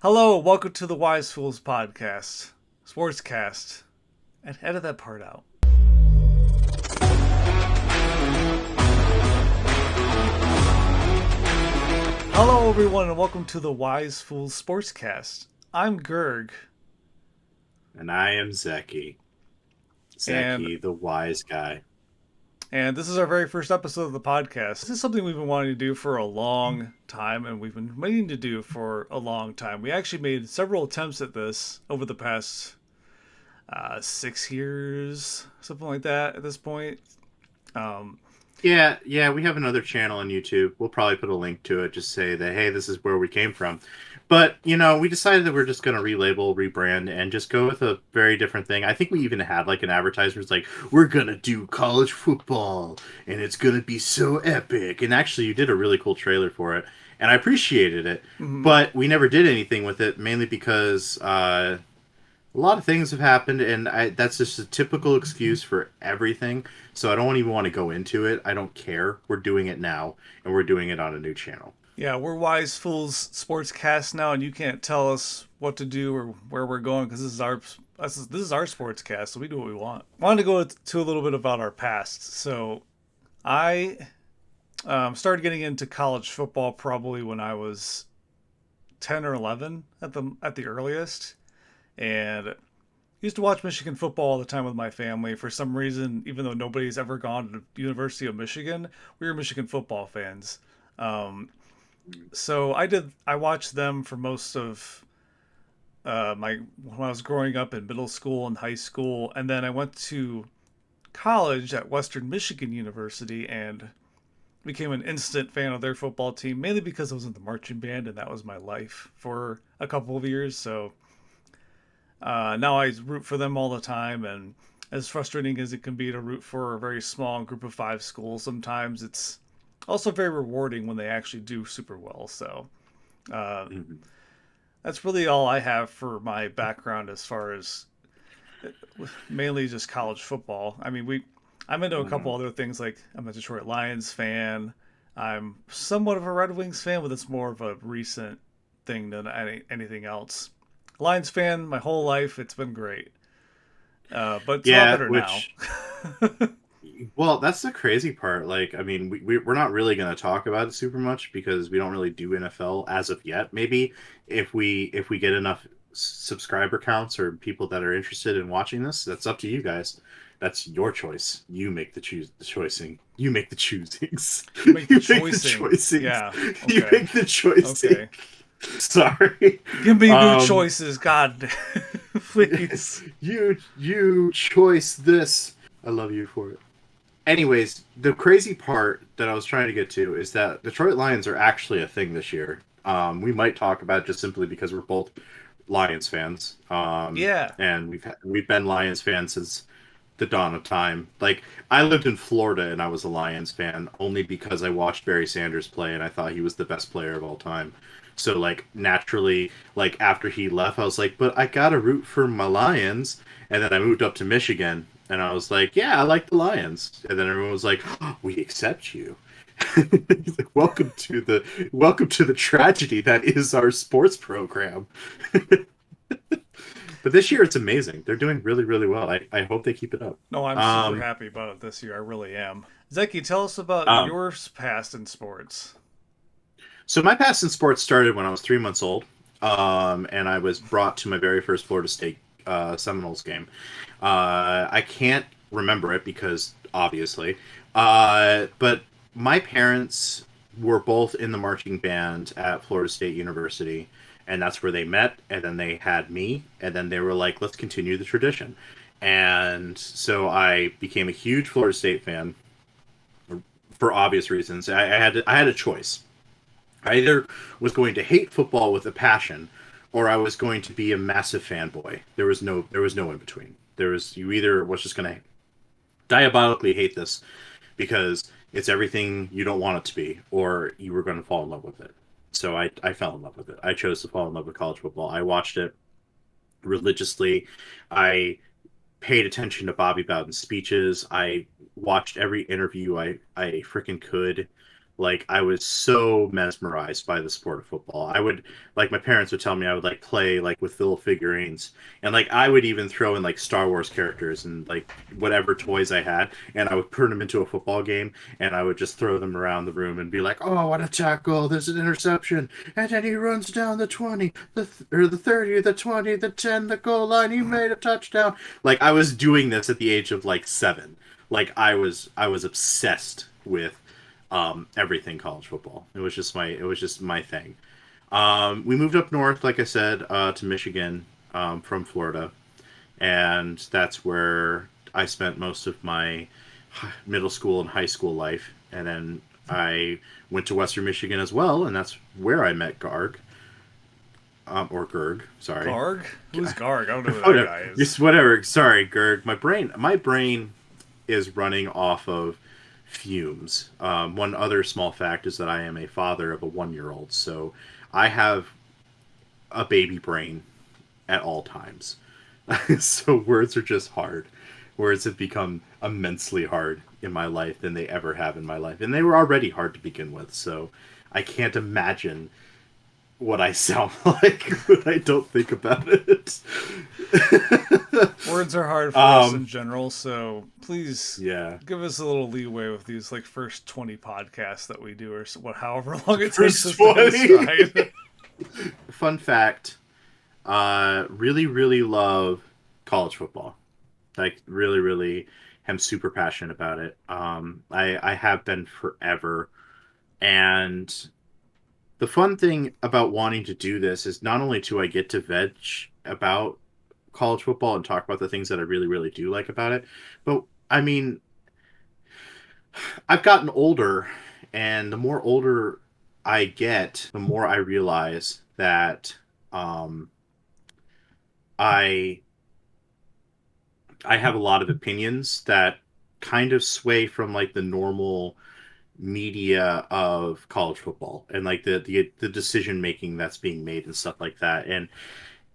Hello, welcome to the WiseFools podcast, SportsCast, and edit that part out. Hello, everyone, and welcome to the WiseFools Sportscast. I'm Gerg, And I am Zecki. and Zecki, the wise guy. this is our very first episode of the podcast. This is something we've been wanting to do for a long time, and we've been meaning to do for a long time. We actually made several attempts at this over the past 6 years, something like that. At this point. Um, Yeah, we have another channel on YouTube. We'll probably put a link to it, just say that, hey, this is where we came from. But, we decided that we're just going to relabel, rebrand, and just go with a very different thing. I think we even had like an advertiser who's like, we're going to do college football, and it's going to be so epic. And actually, you did a really cool trailer for it, and I appreciated it. mhm. But we never did anything with it, mainly because a lot of things have happened, and that's just a typical excuse for everything. So I don't even want to go into it. I don't care. We're doing it now, and we're doing it on a new channel. Yeah, we're Wise Fools Sportscast now, and you can't tell us what to do or where we're going because this is our sportscast, so we do what we want. I wanted to go to a little bit about our past. So I started getting into college football probably when I was 10 or 11 at the earliest, and used to watch Michigan football all the time with my family. For some reason, even though nobody's ever gone to the University of Michigan, we were Michigan football fans. Um, so I watched them for most of my when I was growing up in middle school and high school, and then I went to college at Western Michigan University and became an instant fan of their football team, mainly because I was in the marching band and that was my life for a couple of years. So now I root for them all the time, and as frustrating as it can be to root for a very small group of five schools, sometimes it's also very rewarding when they actually do super well. So uh, Mhm. that's really all I have for my background as far as mainly just college football. I mean, I'm into a couple Mhm. other things, like I'm a Detroit Lions fan. I'm somewhat of a Red Wings fan, but it's more of a recent thing than anything else. Lions fan my whole life. It's been great. But it's a lot Yeah, better now. which well, that's the crazy part. Like, I mean, we're not really going to talk about it super much because we don't really do NFL as of yet. Maybe if we get enough subscriber counts or people that are interested in watching this, that's up to you guys. That's your choice. You make the choosing. You make the choosings. You make the You make the choicings. choicings. Yeah. You Okay. make the choicing. Okay. Sorry. Give me new Um, choices, God, please. you choice this. I love you for it. Anyways, the crazy part that I was trying to get to is that Detroit Lions are actually a thing this year. We might talk about it just simply because we're both Lions fans, Yeah. and we've been Lions fans since the dawn of time. Like, I lived in Florida and I was a Lions fan only because I watched Barry Sanders play and I thought he was the best player of all time. So like naturally, like after he left, I was like, but I gotta root for my Lions. And then I moved up to Michigan and I was like, yeah, I like the Lions. And then everyone was like, oh, we accept you. He's like, welcome to the tragedy that is our sports program. But this year it's amazing. They're doing really, really well. I hope they keep it up. No, I'm super Um, happy about it this year. I really am. Zeki, tell us about um, your past in sports. so my past in sports started when I was 3 months old, and I was brought to my very first Florida State Seminoles game. I can't remember it because obviously, but my parents were both in the marching band at Florida State University, and that's where they met. And then they had me, and then they were like, "Let's continue the tradition." And so I became a huge Florida State fan for obvious reasons. I had a choice. I either was going to hate football with a passion, or I was going to be a massive fanboy. There was no in between. There was you either was just going to diabolically hate this because it's everything you don't want it to be, or you were going to fall in love with it. So I fell in love with it. I chose to fall in love with college football. I watched it religiously. I paid attention to Bobby Bowden's speeches. I watched every interview I freaking could. Like I was so mesmerized by the sport of football. I would like my parents would tell me I would like play like with little figurines, and like I would even throw in like Star Wars characters and like whatever toys I had, and I would turn them into a football game, and I would just throw them around the room and be like, "Oh, what a tackle! There's an interception, and then he runs down the 20, or the 30, the 20, the 10, the goal line. He made a touchdown." Like I was doing this at the age of like 7. Like I was obsessed with everything college football. It was just my thing. We moved up north, like I said, to Michigan from Florida, and that's where I spent most of my middle school and high school life. And then I went to Western Michigan as well, and that's where I met Garg, or Gerg. Sorry, Garg? Who's Garg? I don't know who that whatever. guy is. Just whatever. Sorry, Gerg. My brain is running off of fumes. One other small fact is that I am a father of a 1-year-old, so I have a baby brain at all times. So words are just hard. Words have become immensely hard in my life than they ever have in my life, and they were already hard to begin with. So I can't imagine what I sound like when I don't think about it. Words are hard for us in um, general, so please yeah. give us a little leeway with these like first 20 podcasts that we do, or what, however long it takes First us to hit 20. stride. Fun fact: really, really love college football. Like, really, really am super passionate about it. I have been forever. And the fun thing about wanting to do this is not only do I get to veg about college football and talk about the things that I really, really do like about it, but I mean, I've gotten older, and the more older I get, the more I realize that um, I I have a lot of opinions that kind of sway from like the normal media of college football and like the decision making that's being made and stuff like that. And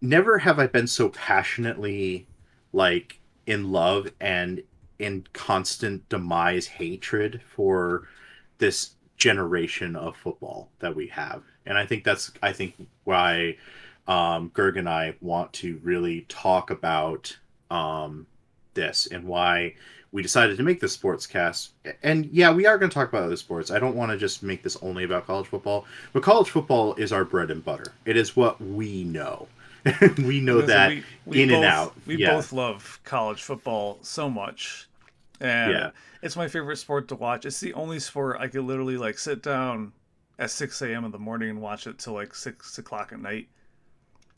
never have I been so passionately like in love and in constant demise hatred for this generation of football that we have. And I think why Gerg and I want to really talk about this and why we decided to make this sports cast. And yeah, we are going to talk about other sports. I don't want to just make this only about college football, but college football is our bread and butter. It is what we know. We know Because that in and out. we Yeah. both love college football so much, and Yeah. it's my favorite sport to watch. It's the only sport I could literally like sit down at 6 a.m. in the morning and watch it till like 6 o'clock at night,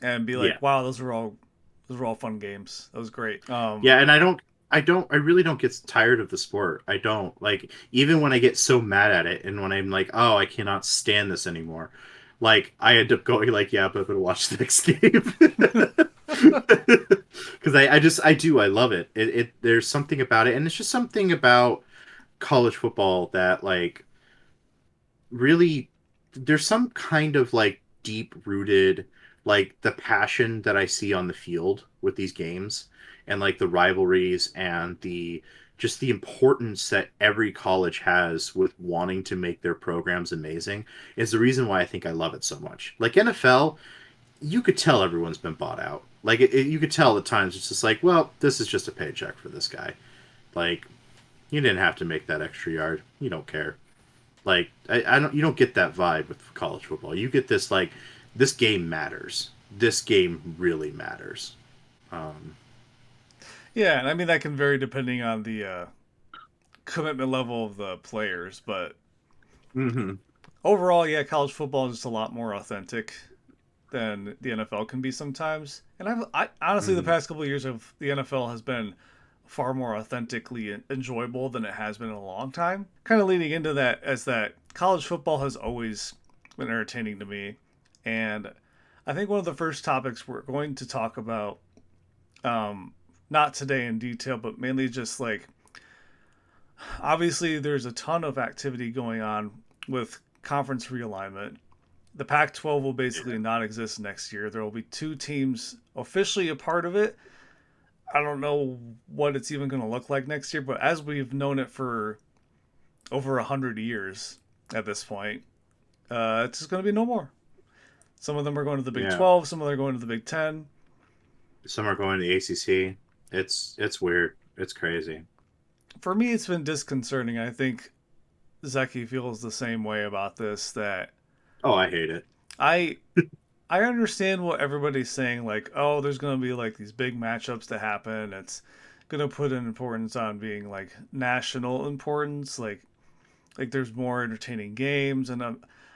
and be Yeah. like, "Wow, those were all fun games. That was great." Yeah, and I really don't get tired of the sport. I don't. Like, even when I get so mad at it and when I'm like, "Oh, I cannot stand this anymore." Like, I end up going like, "Yeah, but I'm gonna watch the next game." Because I love it. It there's something about it, and it's just something about college football that like really there's some kind of like deep rooted like the passion that I see on the field with these games and like the rivalries and the just the importance that every college has with wanting to make their programs amazing is the reason why I think I love it so much. Like NFL, you could tell everyone's been bought out. Like you could tell at times it's just like, well, this is just a paycheck for this guy. Like you didn't have to make that extra yard. You don't care. Like I don't you don't get that vibe with college football. You get this like this game matters. This game really matters. Um, Yeah, and I mean that can vary depending on the commitment level of the players, but hmm overall, yeah, college football is just a lot more authentic than the NFL can be sometimes. And I honestly, the hmm past couple of years of the NFL has been far more authentically enjoyable than it has been in a long time. Kind of leading into that as that college football has always been entertaining to me, and I think one of the first topics we're going to talk about, um, not today in detail, but mainly just like obviously there's a ton of activity going on with conference realignment. The Pac 12 will basically not exist next year. There will be two teams officially a part of it. I don't know what it's even going to look like next year, but as we've known it for over 100 years, at this point. It's just going to be no more. Some of them are going to the Big Yeah. 12. Some of them are going to the Big 10. Some are going to the ACC. It's weird. It's crazy. For me, it's been disconcerting. I think Zecki feels the same way about this. That Oh, I hate it. I I understand what everybody's saying. Like, oh, there's going to be like these big matchups to happen. It's going to put an importance on being like national importance. Like there's more entertaining games, and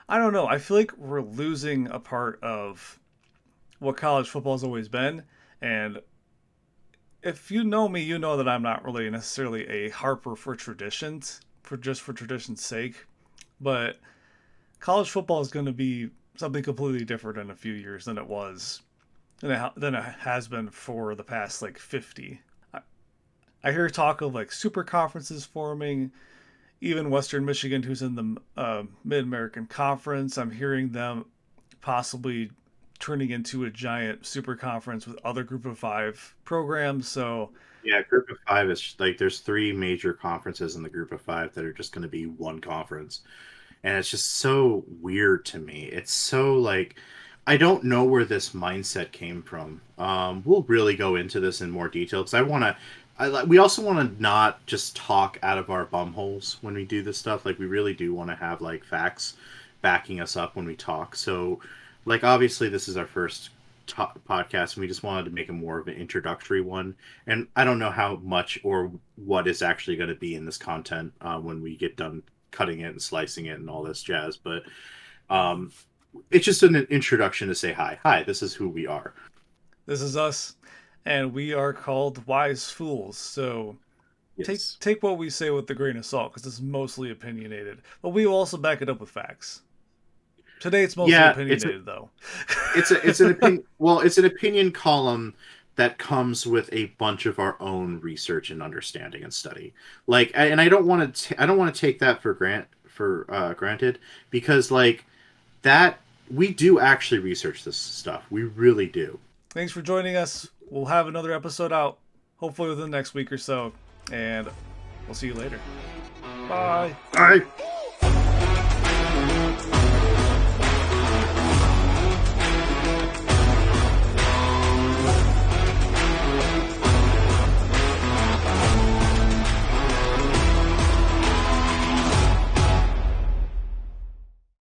I don't know. I feel like we're losing a part of what college football has always been. And if you know me, you know that I'm not really necessarily a harper for traditions, for tradition's sake. But college football is going to be something completely different in a few years than it was than it has been for the past like 50. I hear talk of like super conferences forming. Even Western Michigan, who's in the Mid American Conference, I'm hearing them possibly turning into a giant super conference with other Group of Five programs. So Yeah, Group of Five is like there's three major conferences in the Group of Five that are just going to be one conference, and it's just so weird to me. It's so like I don't know where this mindset came from. We'll really go into this in more detail because I want to. We also want to not just talk out of our bum holes when we do this stuff. Like we really do want to have like facts backing us up when we talk. So, like obviously this is our first podcast, and we just wanted to make it more of an introductory one. And I don't know how much or what is actually going to be in this content when we get done cutting it and slicing it and all this jazz. But um, it's just an introduction to say hi. Hi, this is who we are. this is us, and we are called Wise Fools. So Yes. take what we say with a grain of salt because it's mostly opinionated, but we will also back it up with facts. Today it's mostly Yeah, it's opinionated though. it's an opinion. Well, it's an opinion column that comes with a bunch of our own research and understanding and study. Like, and I don't want to take that for granted because like that we do actually research this stuff. We really do. Thanks for joining us. We'll have another episode out hopefully within the next week or so, and we'll see you later. Bye. All right.